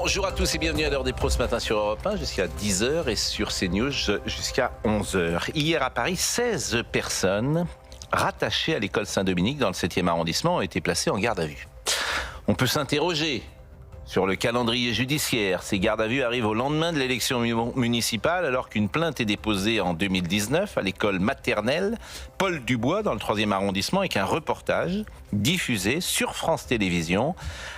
Bonjour à tous et bienvenue à l'heure des pros ce matin sur Europe 1 jusqu'à 10h et sur CNews jusqu'à 11h. Hier à Paris, 16 personnes rattachées à l'école Saint-Dominique dans le 7e arrondissement ont été placées en garde à vue. On peut s'interroger sur le calendrier judiciaire. Ces gardes à vue arrivent au lendemain de l'élection municipale alors qu'une plainte est déposée en 2019 à l'école maternelle Paul Dubois dans le 3e arrondissement et qu'un reportage diffusé sur France Télévisions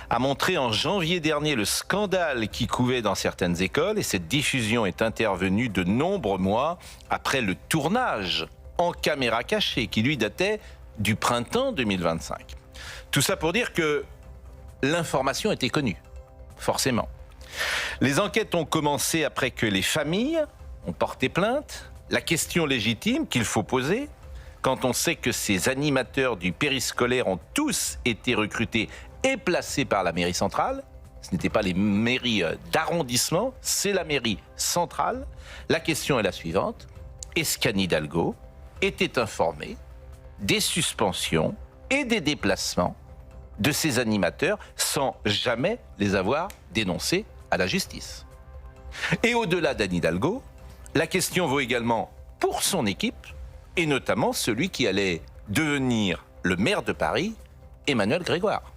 a montré en janvier dernier le scandale qui couvait dans certaines écoles et cette diffusion est intervenue de nombreux mois après le tournage en caméra cachée qui lui datait du printemps 2025. Tout ça pour dire que l'information était connue. Forcément. Les enquêtes ont commencé après que les familles ont porté plainte. La question légitime qu'il faut poser, quand on sait que ces animateurs du périscolaire ont tous été recrutés et placés par la mairie centrale, ce n'étaient pas les mairies d'arrondissement, c'est la mairie centrale. La question est la suivante. Est-ce qu'Anne Hidalgo était informée des suspensions et des déplacements de ces animateurs sans jamais les avoir dénoncés à la justice? Et au-delà d'Anne Hidalgo, la question vaut également pour son équipe, et notamment celui qui allait devenir le maire de Paris, Emmanuel Grégoire.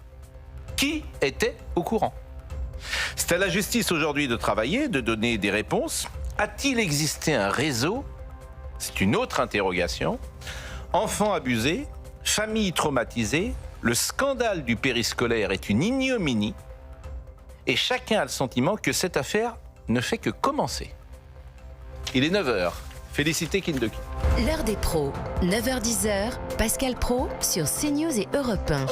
Qui était au courant? C'est à la justice aujourd'hui de travailler, de donner des réponses. A-t-il existé un réseau? C'est une autre interrogation. Enfants abusés, familles traumatisées. Le scandale du périscolaire est une ignominie et chacun a le sentiment que cette affaire ne fait que commencer. Il est 9h. Félicité Kindoki. L'heure des pros, 9h-10h, Pascal Pro sur CNews et Europe 1.